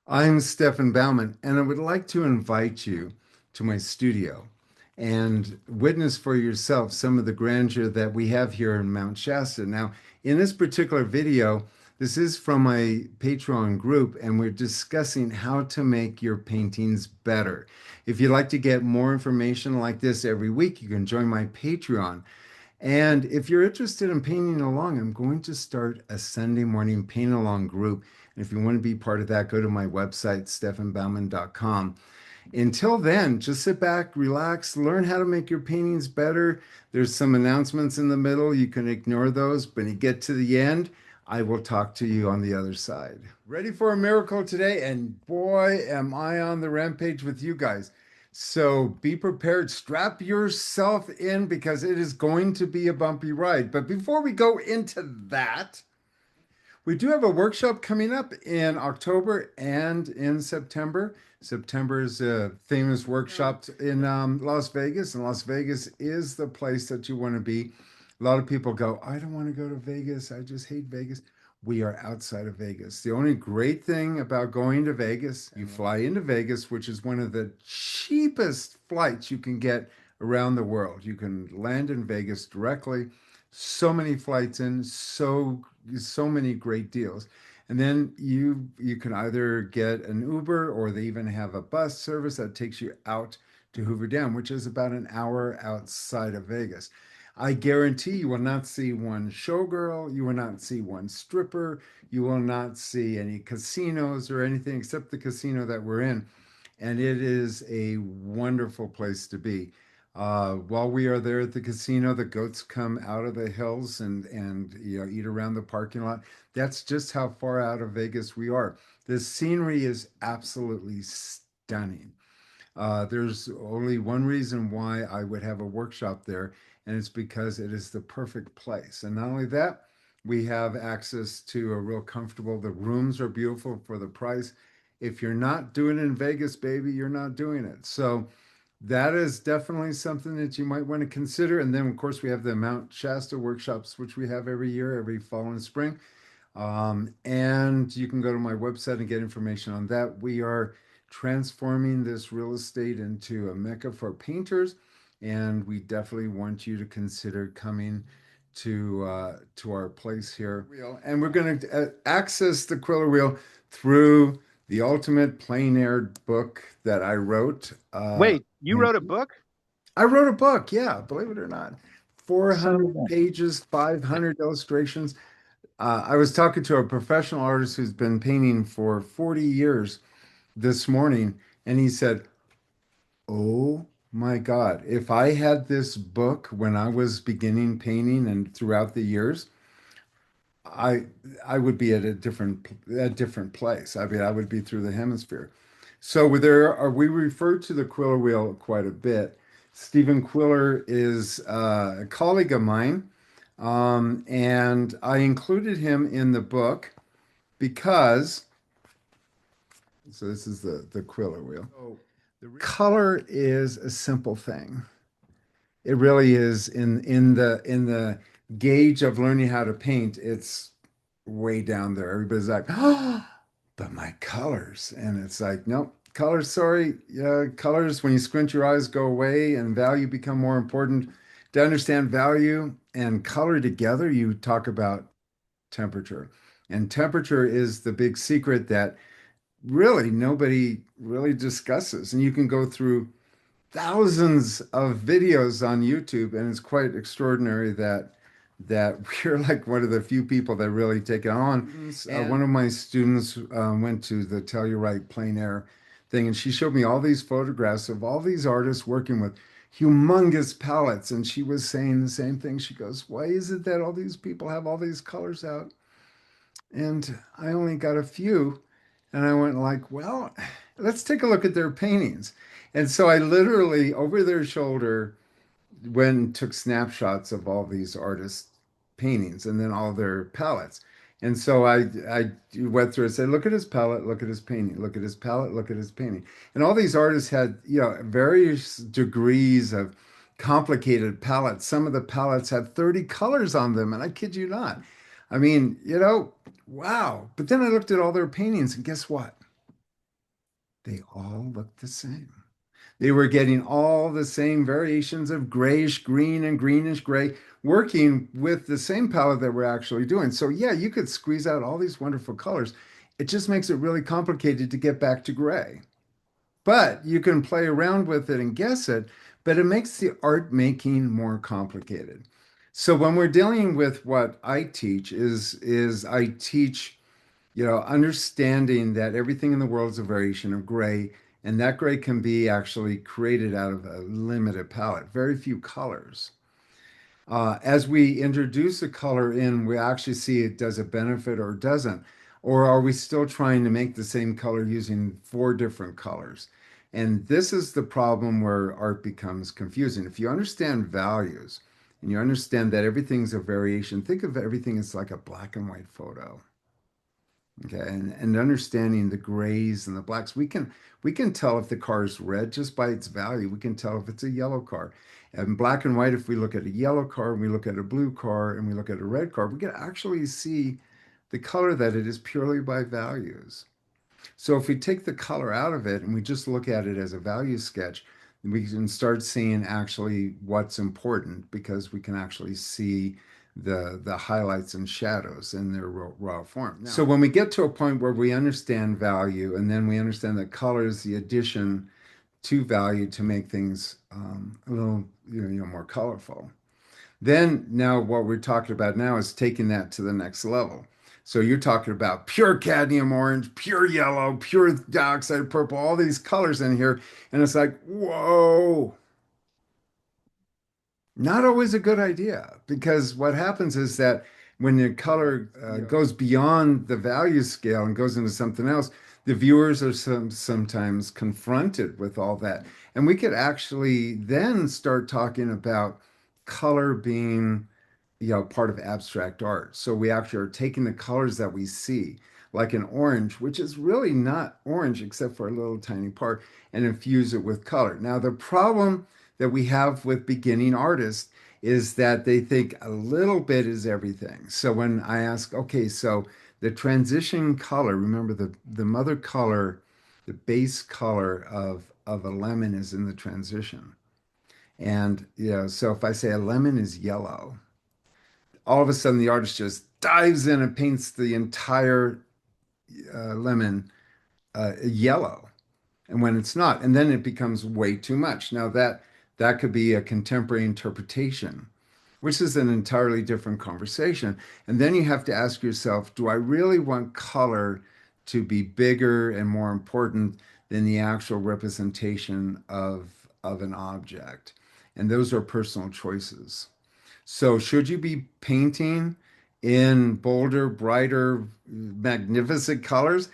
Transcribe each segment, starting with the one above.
I'm Stefan Baumann, and I would like to invite you to my studio and witness for yourself some of the grandeur that we have here in Mount Shasta. Now, in this particular video, this is from my Patreon group, and we're discussing how to make your paintings better. If you'd like to get more information like this every week, you can join my Patreon. And if you're interested in painting along, I'm going to start a Sunday morning paint along group. And if you want to be part of that, go to my website, stefanbaumann.com. Until then, just sit back, relax, learn how to make your paintings better. There's some announcements in the middle. You can ignore those. But when you get to the end, I will talk to you on the other side. Ready for a miracle today? And boy, am I on the rampage with you guys. So be prepared, strap yourself in because it is going to be a bumpy ride. But before we go into that, we do have a workshop coming up in October and in September. September is a famous workshop in Las Vegas, and Las Vegas is the place that you want to be. A lot of people go, I don't want to go to Vegas. I just hate Vegas. We are outside of Vegas. The only great thing about going to Vegas, you fly into Vegas, which is one of the cheapest flights you can get around the world. You can land in Vegas directly. So many flights in, so many great deals. And then you can either get an Uber or they even have a bus service that takes you out to Hoover Dam, which is about an hour outside of Vegas. I guarantee you will not see one showgirl, you will not see one stripper, you will not see any casinos or anything except the casino that we're in. And it is a wonderful place to be. While we are there at the casino, the goats come out of the hills and eat around the parking lot. That's just how far out of Vegas we are. The scenery is absolutely stunning. There's only one reason why I would have a workshop there, and it's because it is the perfect place. And not only that, we have access to a real comfortable, the rooms are beautiful for the price. If you're not doing it in Vegas, baby, you're not doing it. So that is definitely something that you might want to consider. And then, of course, we have the Mount Shasta workshops, which we have every year, every fall and spring. And you can go to my website and get information on that. We are transforming this real estate into a mecca for painters, and we definitely want you to consider coming to our place here. And we're going to access the Quiller Wheel through the ultimate plein air book that I wrote. Wait, you wrote a book? I wrote a book, yeah, believe it or not. Son of a 400 gun. pages, 500 illustrations. I was talking to a professional artist who's been painting for 40 years this morning, and he said, oh my God, if I had this book when I was beginning painting and throughout the years, I I would be at a different place. I mean, I would be through the hemisphere. So we refer to the Quiller wheel quite a bit. Stephen Quiller is a colleague of mine, and I included him in the book because, so this is the Quiller wheel. Oh, color is a simple thing. It really is in the gauge of learning how to paint, it's way down there. Everybody's like, oh, but my colors. And it's like, nope, colors, sorry. Yeah, colors, when you squint your eyes, go away and value become more important. To understand value and color together, you talk about temperature. And temperature is the big secret that really nobody really discusses. And you can go through thousands of videos on YouTube, and it's quite extraordinary that we're like one of the few people that really take it on. One of my students went to the Tell You Right plein air thing, and she showed me all these photographs of all these artists working with humongous palettes, and she was saying the same thing. She goes, "Why is it that all these people have all these colors out, and I only got a few?" And I went like, well, let's take a look at their paintings. And so I literally, over their shoulder, went and took snapshots of all these artists' paintings and then all their palettes. And so I went through and said, look at his palette, look at his painting, look at his palette, look at his painting. And all these artists had, various degrees of complicated palettes. Some of the palettes had 30 colors on them, and I kid you not. I mean, wow. But then I looked at all their paintings, and guess what? they all looked the same. They were getting all the same variations of grayish green and greenish gray, working with the same palette that we're actually doing. So yeah, you could squeeze out all these wonderful colors. It just makes it really complicated to get back to gray. But you can play around with it and guess it, but it makes the art making more complicated. So when we're dealing with what I teach is I teach, understanding that everything in the world is a variation of gray, and that gray can be actually created out of a limited palette, very few colors. As we introduce a color in, we actually see it does it benefit or doesn't. Or are we still trying to make the same color using four different colors? And this is the problem where art becomes confusing. If you understand values and you understand that everything's a variation, think of everything as like a black and white photo. Okay, and understanding the grays and the blacks, we can tell if the car is red just by its value. We can tell if it's a yellow car. And black and white, if we look at a yellow car and we look at a blue car and we look at a red car, we can actually see the color that it is purely by values. So if we take the color out of it and we just look at it as a value sketch, we can start seeing actually what's important because we can actually see the highlights and shadows in their raw form. So when we get to a point where we understand value and then we understand that color is the addition to value to make things a little more colorful, then now what we're talking about now is taking that to the next level. So you're talking about pure cadmium orange, pure yellow, pure dioxide purple, all these colors in here. And it's like, whoa, not always a good idea because what happens is that when the color goes beyond the value scale and goes into something else, the viewers are sometimes confronted with all that. And we could actually then start talking about color being part of abstract art. So we actually are taking the colors that we see, like an orange, which is really not orange except for a little tiny part, and infuse it with color. Now, the problem that we have with beginning artists is that they think a little bit is everything. So when I ask, okay, so the transition color, remember the mother color, the base color of a lemon is in the transition. And so if I say a lemon is yellow, all of a sudden the artist just dives in and paints the entire lemon yellow, and when it's not, and then it becomes way too much. Now that could be a contemporary interpretation, which is an entirely different conversation. And then you have to ask yourself, do I really want color to be bigger and more important than the actual representation of an object? And those are personal choices. So should you be painting in bolder, brighter, magnificent colors?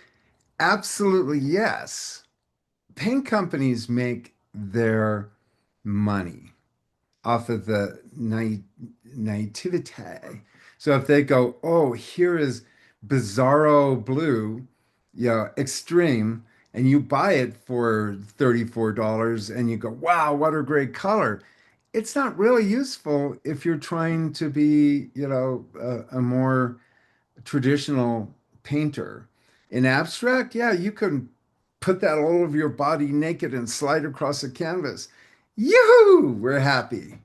Absolutely yes. Paint companies make their money off of the naivete. So if they go, oh, here is bizarro blue, extreme, and you buy it for $34 and you go, wow, what a great color. It's not really useful if you're trying to be, a more traditional painter. In abstract, yeah, you can put that all over your body naked and slide across a canvas. Yoo-hoo, we're happy.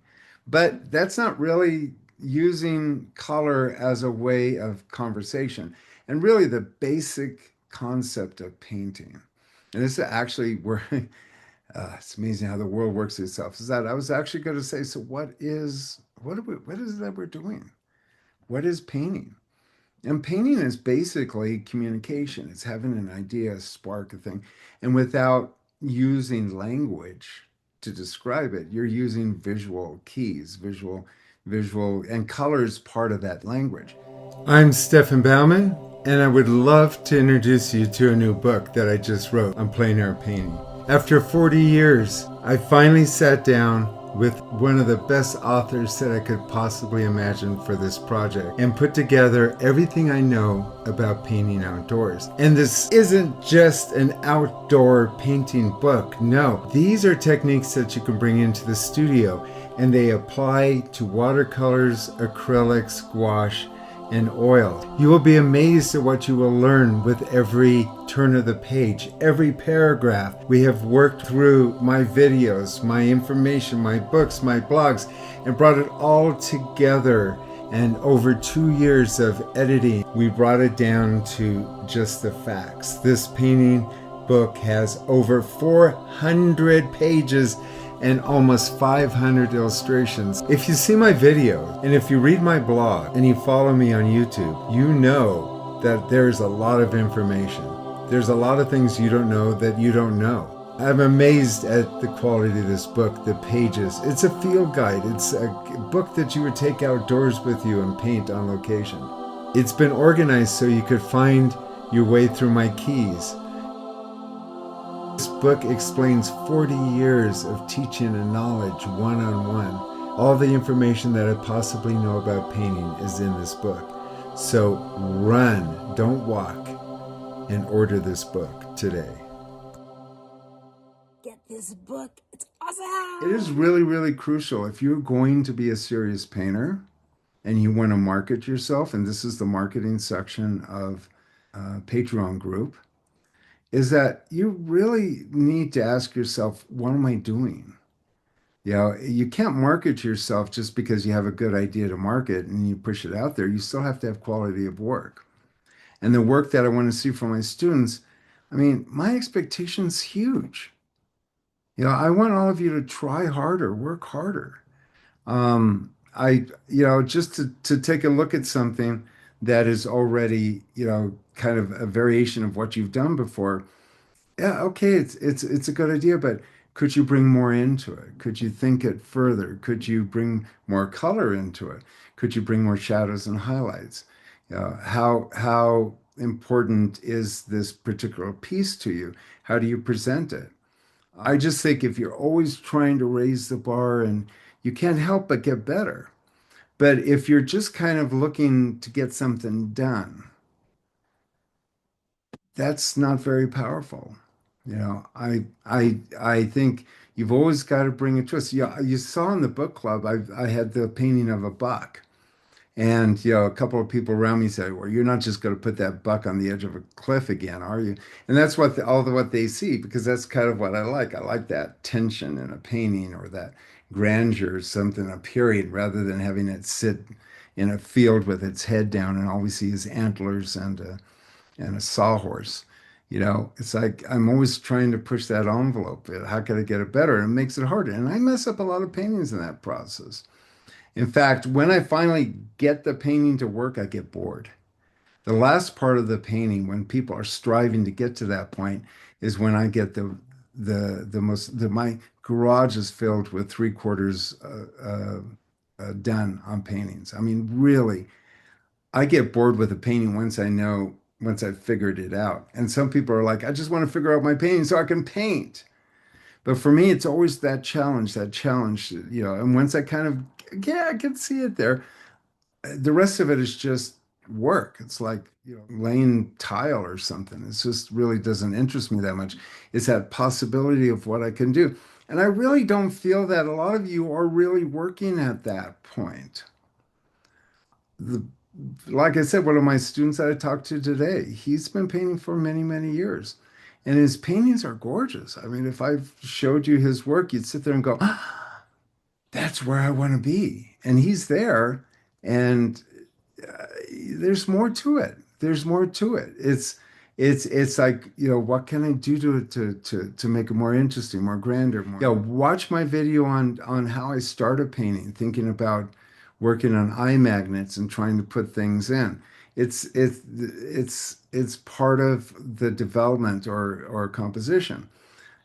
But that's not really using color as a way of conversation. And really the basic concept of painting. And this is actually where it's amazing how the world works itself. Is that I was actually going to say, so what is it that we're doing? What is painting? And painting is basically communication. It's having an idea, a spark, a thing. And without using language to describe it, you're using visual keys, visual, and color is part of that language. I'm Stefan Baumann, and I would love to introduce you to a new book that I just wrote on plein air painting. After 40 years, I finally sat down with one of the best authors that I could possibly imagine for this project and put together everything I know about painting outdoors. And this isn't just an outdoor painting book. No, these are techniques that you can bring into the studio, and they apply to watercolors, acrylics, gouache, and oil. You will be amazed at what you will learn with every turn of the page, every paragraph. We have worked through my videos, my information, my books, my blogs, and brought it all together. And over 2 years of editing, we brought it down to just the facts. This painting book has over 400 pages and almost 500 illustrations. If you see my videos and if you read my blog and you follow me on YouTube, you know that there's a lot of information. There's a lot of things you don't know that you don't know. I'm amazed at the quality of this book, the pages. It's a field guide. It's a book that you would take outdoors with you and paint on location. It's been organized so you could find your way through my keys. This book explains 40 years of teaching and knowledge one-on-one. All the information that I possibly know about painting is in this book. So run, don't walk, and order this book today. Get this book. It's awesome. It is really, really crucial if you're going to be a serious painter and you want to market yourself, and this is the marketing section of Patreon group, is that you really need to ask yourself, what am I doing? You know, you can't market yourself just because you have a good idea to market and you push it out there. You still have to have quality of work. And the work that I want to see from my students, I mean, my expectation's huge. You know, I want all of you to try harder, work harder. Just to take a look at something that is already, kind of a variation of what you've done before. Yeah, okay, it's a good idea, but could you bring more into it? Could you think it further? Could you bring more color into it? Could you bring more shadows and highlights? How important is this particular piece to you? How do you present it? I just think if you're always trying to raise the bar and you can't help but get better. But if you're just kind of looking to get something done, that's not very powerful. I think you've always got to bring a twist. Yeah, you saw in the book club, I had the painting of a buck. And a couple of people around me said, "Well, you're not just going to put that buck on the edge of a cliff again, are you?" And that's what they see, because that's kind of what I like. I like that tension in a painting, or that grandeur, something appearing, rather than having it sit in a field with its head down and all we see is antlers and a sawhorse. It's like I'm always trying to push that envelope. How can I get it better? And it makes it harder. And I mess up a lot of paintings in that process. In fact, when I finally get the painting to work, I get bored. The last part of the painting, when people are striving to get to that point, is when I get my garage is filled with three-quarters done on paintings. I mean, really, I get bored with a painting once I've figured it out. And some people are like, I just want to figure out my painting so I can paint. But for me, it's always that challenge, and once I kind of, yeah, I can see it there. The rest of it is just work. It's like, laying tile or something. It just really doesn't interest me that much. It's that possibility of what I can do. And I really don't feel that a lot of you are really working at that point. The, like I said, one of my students that I talked to today, he's been painting for many, many years. And his paintings are gorgeous. I mean, if I showed you his work, you'd sit there and go, ah, that's where I want to be. And he's there, and there's more to it. There's more to it. It's like, what can I do to make it more interesting, more grander, more. Watch my video on how I started painting, thinking about working on eye magnets and trying to put things in. It's part of the development or composition.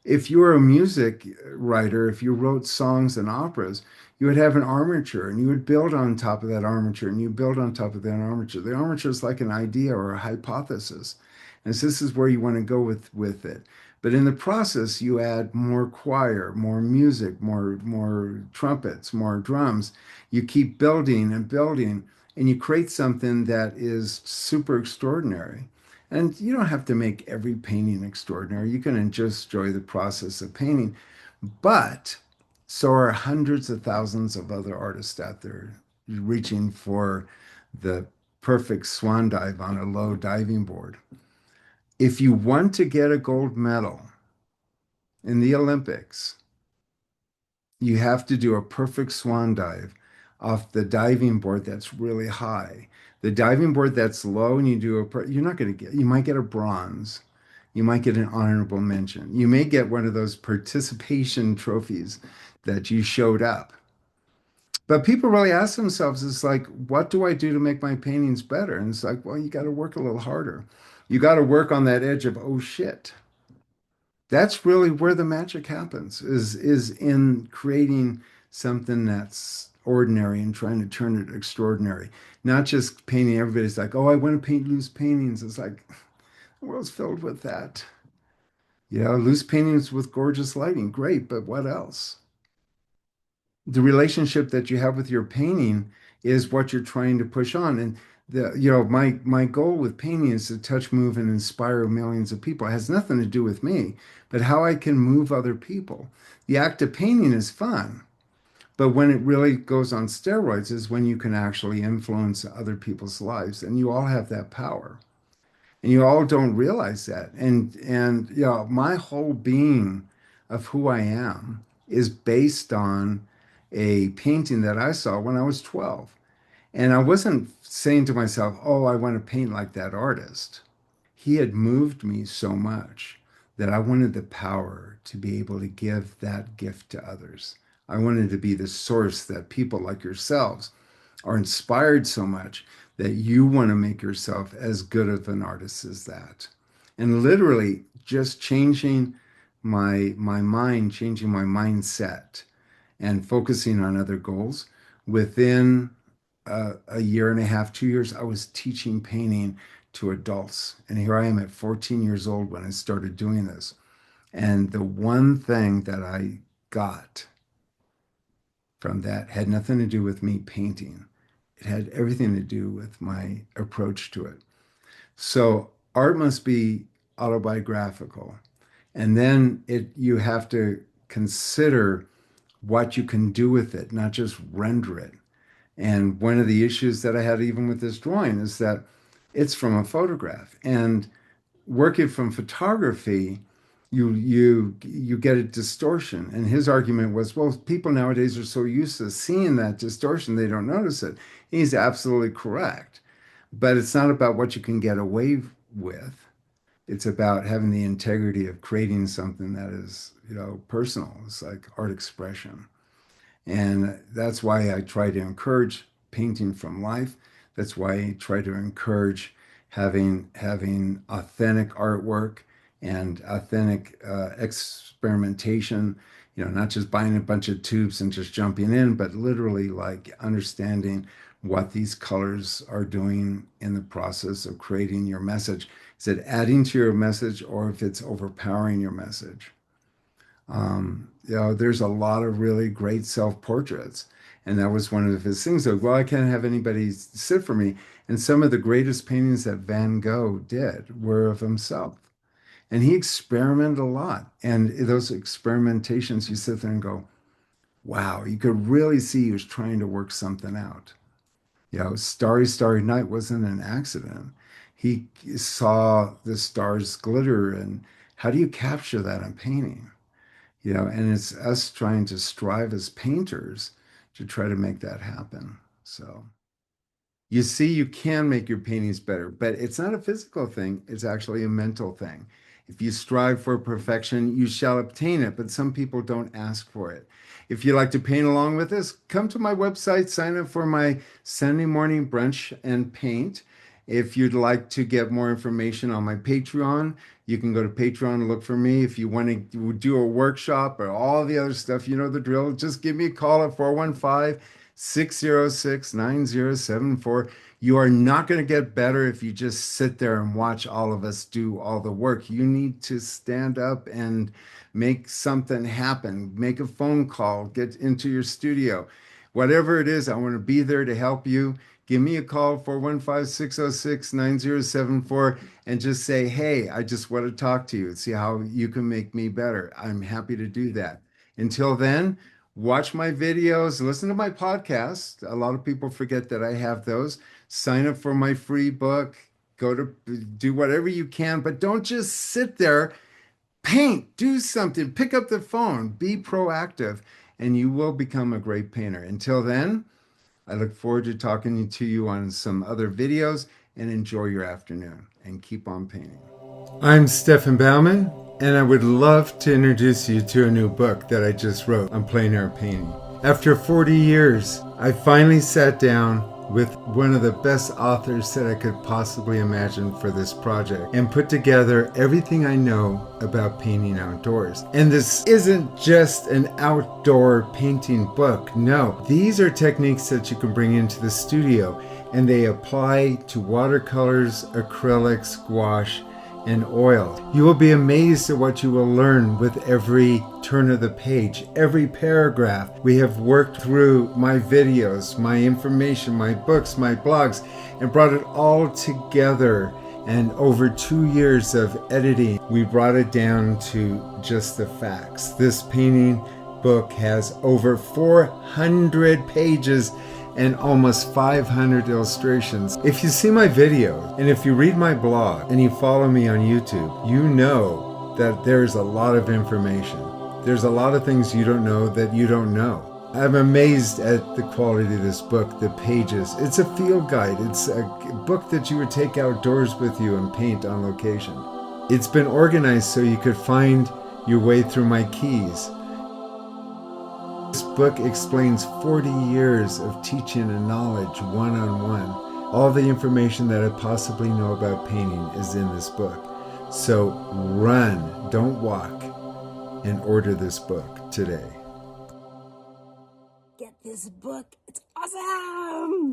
If you were a music writer, if you wrote songs and operas, you would have an armature and you would build on top of that armature and you build on top of that armature. The armature is like an idea or a hypothesis. And so this is where you want to go with it. But in the process, you add more choir, more music, more trumpets, more drums. You keep building and building, and you create something that is super extraordinary. And you don't have to make every painting extraordinary. You can just enjoy the process of painting. But so are hundreds of thousands of other artists out there reaching for the perfect swan dive on a low diving board. If you want to get a gold medal in the Olympics, you have to do a perfect swan dive off the diving board that's really high. The diving board that's low and you do you're not going to get, you might get a bronze. You might get an honorable mention. You may get one of those participation trophies that you showed up. But people really ask themselves, it's like, what do I do to make my paintings better? And it's like, well, you got to work a little harder. You got to work on that edge of, oh shit. That's really where the magic happens, is in creating something that's ordinary and trying to turn it extraordinary. Not just painting, everybody's like, oh, I want to paint loose paintings. It's like the world's filled with that. Loose paintings with gorgeous lighting, great, but what else? The relationship that you have with your painting is what you're trying to push on. And my goal with painting is to touch, move, and inspire millions of people. It has nothing to do with me, but how I can move other people. The act of painting is fun, but when it really goes on steroids is when you can actually influence other people's lives, and you all have that power. And you all don't realize that. And my whole being of who I am is based on a painting that I saw when I was 12. And I wasn't saying to myself, oh, I want to paint like that artist. He had moved me so much that I wanted the power to be able to give that gift to others. I wanted to be the source that people like yourselves are inspired so much that you want to make yourself as good of an artist as that. And literally just changing my mind, changing my mindset and focusing on other goals. Within a year and a half, 2 years, I was teaching painting to adults. And here I am at 14 years old when I started doing this. And the one thing that I got from that had nothing to do with me painting. It had everything to do with my approach to it. So art must be autobiographical. And then you have to consider what you can do with it, not just render it. And one of the issues that I had even with this drawing is that it's from a photograph. And working from photography, you get a distortion. And his argument was, well, people nowadays are so used to seeing that distortion, they don't notice it. He's absolutely correct. But it's not about what you can get away with. It's about having the integrity of creating something that is, personal. It's like art expression. And that's why I try to encourage painting from life. That's why I try to encourage having authentic artwork and authentic experimentation, not just buying a bunch of tubes and just jumping in, but literally like understanding what these colors are doing in the process of creating your message. Is it adding to your message or if it's overpowering your message? There's a lot of really great self-portraits. And that was one of his things. Like, well, I can't have anybody sit for me. And some of the greatest paintings that Van Gogh did were of himself. And he experimented a lot. And those experimentations, you sit there and go, wow, you could really see he was trying to work something out. Starry, Starry Night wasn't an accident. He saw the stars glitter. And how do you capture that in painting? And it's us trying to strive as painters to try to make that happen. So you see, you can make your paintings better, but it's not a physical thing. It's actually a mental thing. If you strive for perfection, you shall obtain it, but some people don't ask for it. If you like to paint along with us, come to my website, sign up for my Sunday morning brunch and paint. If you'd like to get more information on my Patreon, you can go to Patreon and look for me. If you want to do a workshop or all the other stuff, you know the drill. Just give me a call at 415-606-9074. You are not going to get better if you just sit there and watch all of us do all the work. You need to stand up and make something happen. Make a phone call, get into your studio. Whatever it is, I want to be there to help you. Give me a call, 415-606-9074, and just say, hey, I just want to talk to you and see how you can make me better. I'm happy to do that. Until then, watch my videos, listen to my podcast. A lot of people forget that I have those. Sign up for my free book. Go to do whatever you can, but don't just sit there. Paint, do something, pick up the phone, be proactive, and you will become a great painter. Until then, I look forward to talking to you on some other videos, and enjoy your afternoon and keep on painting. I'm Stefan Baumann, and I would love to introduce you to a new book that I just wrote on plein air painting. After 40 years, I finally sat down with one of the best authors that I could possibly imagine for this project and put together everything I know about painting outdoors. And this isn't just an outdoor painting book. No, these are techniques that you can bring into the studio, and they apply to watercolors, acrylics, gouache, and oil. You will be amazed at what you will learn with every turn of the page, every paragraph. We have worked through my videos, my information, my books, my blogs, and brought it all together. And over 2 years of editing, we brought it down to just the facts. This painting book has over 400 pages and almost 500 illustrations. If you see my videos and if you read my blog and you follow me on YouTube, you know that there's a lot of information. There's a lot of things you don't know that you don't know. I'm amazed at the quality of this book, the pages. It's a field guide. It's a book that you would take outdoors with you and paint on location. It's been organized so you could find your way through my keys. This book explains 40 years of teaching and knowledge one-on-one. All the information that I possibly know about painting is in this book. So run, don't walk, and order this book today. Get this book. It's awesome.